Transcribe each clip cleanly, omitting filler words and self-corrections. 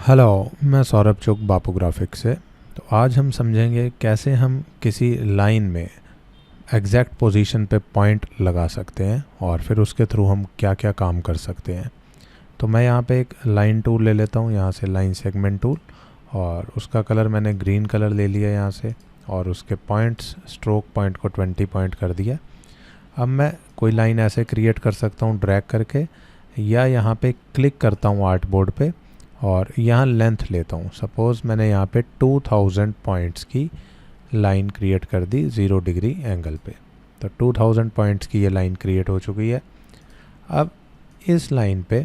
Hello, मैं सौरभ चुग बापू graphics से। तो आज हम समझेंगे कैसे हम किसी लाइन में एग्जैक्ट पोजीशन पे पॉइंट लगा सकते हैं और फिर उसके थ्रू हम क्या क्या काम कर सकते हैं। तो मैं यहाँ पे एक लाइन टूल ले लेता हूँ, यहाँ से लाइन सेगमेंट टूल, और उसका कलर मैंने ग्रीन कलर ले लिया यहाँ से, और उसके पॉइंट्स स्ट्रोक पॉइंट को 20 पॉइंट कर दिया। अब मैं कोई लाइन ऐसे क्रिएट कर सकता हूँ ड्रैग करके, या यहाँ पे क्लिक करता हूँ आर्ट बोर्ड पे और यहाँ लेंथ लेता हूँ। सपोज़ मैंने यहाँ पे 2000 पॉइंट्स की लाइन क्रिएट कर दी 0 डिग्री एंगल पे। तो 2000 पॉइंट्स की ये लाइन क्रिएट हो चुकी है। अब इस लाइन पे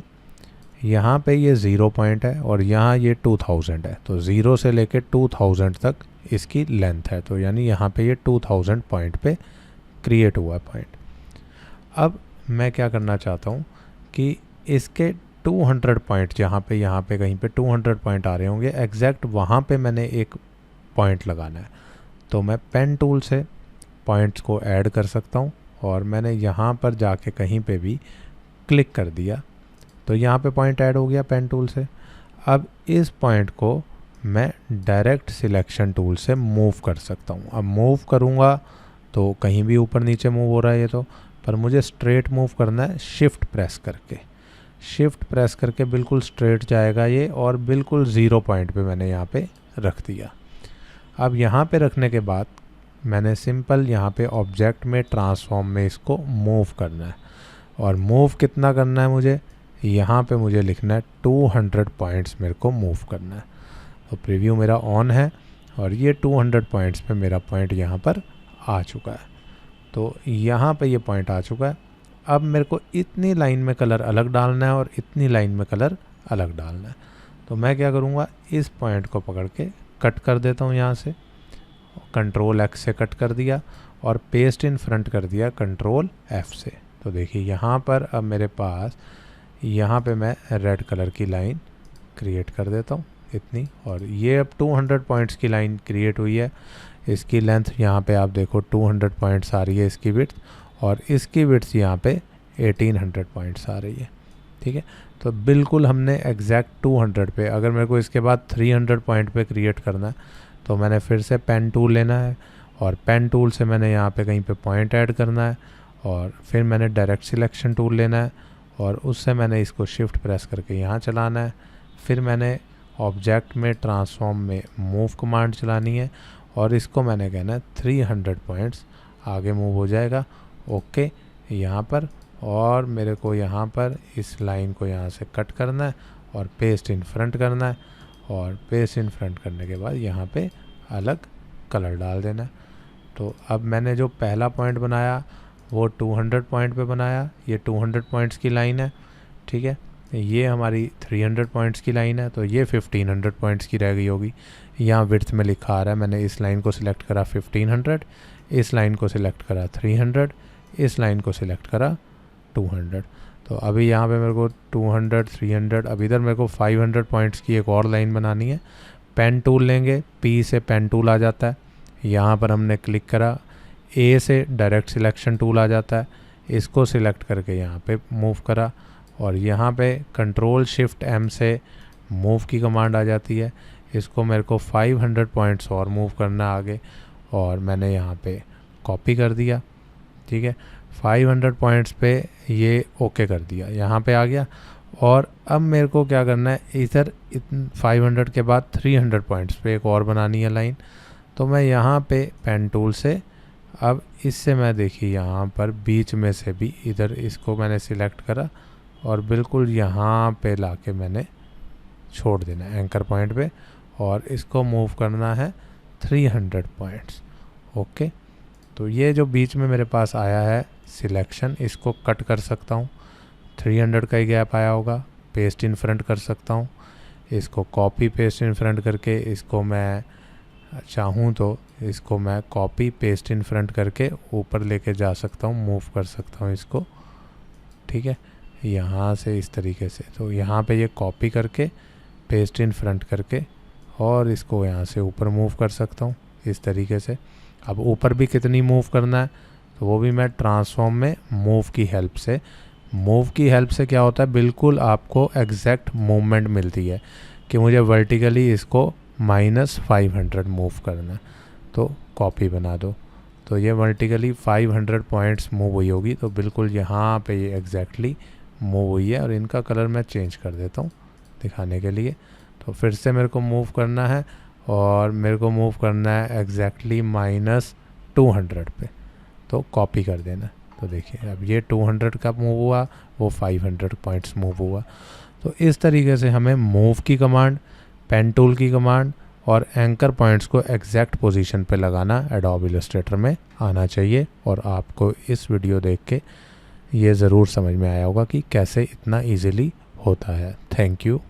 यहाँ पे ये 0 पॉइंट है और यहाँ ये 2000 है, तो 0 से लेके 2000 तक इसकी लेंथ है। तो यानी यहाँ पे ये 2000 पॉइंट पे क्रिएट हुआ पॉइंट। अब मैं क्या करना चाहता हूँ कि इसके 200 पॉइंट यहाँ पे कहीं पे 200 पॉइंट आ रहे होंगे, एग्जैक्ट वहाँ पे मैंने एक पॉइंट लगाना है। तो मैं पेन टूल से पॉइंट्स को ऐड कर सकता हूँ और मैंने यहाँ पर जाके कहीं पे भी क्लिक कर दिया तो यहाँ पे पॉइंट ऐड हो गया पेन टूल से। अब इस पॉइंट को मैं डायरेक्ट सिलेक्शन टूल से मूव कर सकता हूँ। अब मूव करूँगा तो कहीं भी ऊपर नीचे मूव हो रहा है ये तो, पर मुझे स्ट्रेट मूव करना है शिफ्ट प्रेस करके। शिफ्ट प्रेस करके बिल्कुल स्ट्रेट जाएगा ये, और बिल्कुल 0 पॉइंट पे मैंने यहाँ पे रख दिया। अब यहाँ पे रखने के बाद मैंने सिंपल यहाँ पे ऑब्जेक्ट में ट्रांसफॉर्म में इसको मूव करना है। और मूव कितना करना है मुझे, यहाँ पे मुझे लिखना है 200 पॉइंट्स मेरे को मूव करना है। तो प्रीव्यू मेरा ऑन है और ये 200 पॉइंट्स पे मेरा पॉइंट यहाँ पर आ चुका है। तो यहाँ पे ये पॉइंट आ चुका है। अब मेरे को इतनी लाइन में कलर अलग डालना है और इतनी लाइन में कलर अलग डालना है। तो मैं क्या करूँगा, इस पॉइंट को पकड़ के कट कर देता हूँ यहाँ से, कंट्रोल X से कट कर दिया और पेस्ट इन फ्रंट कर दिया कंट्रोल F से। तो देखिए यहाँ पर अब मेरे पास यहाँ पे मैं रेड कलर की लाइन क्रिएट कर देता हूँ इतनी, और ये अब 200 पॉइंट्स की लाइन क्रिएट हुई है। इसकी लेंथ यहाँ पे आप देखो 200 पॉइंट्स आ रही है इसकी विड्थ, और इसकी विड्थ यहाँ पे 1800 पॉइंट्स आ रही है। ठीक है, तो बिल्कुल हमने एग्जैक्ट 200 पे, अगर मेरे को इसके बाद 300 पॉइंट पे क्रिएट करना है तो मैंने फिर से पेन टूल लेना है, और पेन टूल से मैंने यहाँ पे कहीं पे पॉइंट ऐड करना है, और फिर मैंने डायरेक्ट सिलेक्शन टूल लेना है और उससे मैंने इसको शिफ्ट प्रेस करके यहाँ चलाना है। फिर मैंने ऑब्जेक्ट में ट्रांसफॉर्म में मूव कमांड चलानी है और इसको मैंने कहना है 300 पॉइंट्स आगे मूव हो जाएगा। ओके यहाँ पर, और मेरे को यहाँ पर इस लाइन को यहाँ से कट करना है और पेस्ट इन फ्रंट करना है, और पेस्ट इन फ्रंट करने के बाद यहाँ पे अलग कलर डाल देना है। तो अब मैंने जो पहला पॉइंट बनाया वो 200 पॉइंट पे बनाया, ये 200 पॉइंट्स की लाइन है। ठीक है, ये हमारी 300 पॉइंट्स की लाइन है, तो ये 1500 पॉइंट्स की रह गई होगी। यहाँ विड्थ में लिखा आ रहा है, मैंने इस लाइन को सिलेक्ट करा 1500, इस लाइन को सिलेक्ट करा 300, इस लाइन को सिलेक्ट करा 200। तो अभी यहाँ पे मेरे को 200 300, अब इधर मेरे को 500 पॉइंट्स की एक और लाइन बनानी है। पेन टूल लेंगे, P से पेन टूल आ जाता है, यहाँ पर हमने क्लिक करा, A से डायरेक्ट सिलेक्शन टूल आ जाता है, इसको सिलेक्ट करके यहाँ पे मूव करा, और यहाँ पे कंट्रोल शिफ्ट M से मूव की कमांड आ जाती है। इसको मेरे को 500 पॉइंट्स और मूव करना आगे, और मैंने यहाँ पे कॉपी कर दिया। ठीक है, 500 पॉइंट्स पे ये ओके कर दिया, यहाँ पे आ गया। और अब मेरे को क्या करना है, इधर 500 के बाद 300 पॉइंट्स पे एक और बनानी है लाइन। तो मैं यहाँ पे पेन टूल से, अब इससे मैं देखिए यहाँ पर बीच में से भी इधर इसको मैंने सिलेक्ट करा और बिल्कुल यहाँ पे लाके मैंने छोड़ देना है एंकर पॉइंट पे, और इसको मूव करना है 300 पॉइंट्स। ओके, तो ये जो बीच में मेरे पास आया है सिलेक्शन, इसको कट कर सकता हूँ, 300 का ही गैप आया होगा, पेस्ट इन फ्रंट कर सकता हूँ। इसको कॉपी पेस्ट इन फ्रंट करके, इसको मैं चाहूँ तो इसको मैं कॉपी पेस्ट इन फ्रंट करके ऊपर लेके जा सकता हूँ, मूव कर सकता हूँ इसको। ठीक है, यहाँ से इस तरीके से, तो यहाँ पे ये कॉपी करके पेस्ट इन फ्रंट करके और इसको यहाँ से ऊपर मूव कर सकता हूँ इस तरीके से। अब ऊपर भी कितनी मूव करना है तो वो भी मैं ट्रांसफॉर्म में मूव की हेल्प से, मूव की हेल्प से क्या होता है, बिल्कुल आपको एग्जैक्ट मूवमेंट मिलती है कि मुझे वर्टिकली इसको -500 मूव करना है, तो कॉपी बना दो। तो ये वर्टिकली 500 पॉइंट्स मूव हुई होगी, तो बिल्कुल यहाँ पे ये एग्जैक्टली मूव हुई है। और इनका कलर मैं चेंज कर देता हूँ दिखाने के लिए। तो फिर से मेरे को मूव करना है और मेरे को मूव करना है एग्जैक्टली -200 पे, तो कॉपी कर देना। तो देखिए अब ये 200 का मूव हुआ, वो 500 पॉइंट्स मूव हुआ। तो इस तरीके से हमें मूव की कमांड, पेन टूल की कमांड और एंकर पॉइंट्स को एग्जैक्ट पोजीशन पे लगाना एडोब इलस्ट्रेटर में आना चाहिए। और आपको इस वीडियो देख के ये ज़रूर समझ में आया होगा कि कैसे इतना ईजिली होता है। Thank you.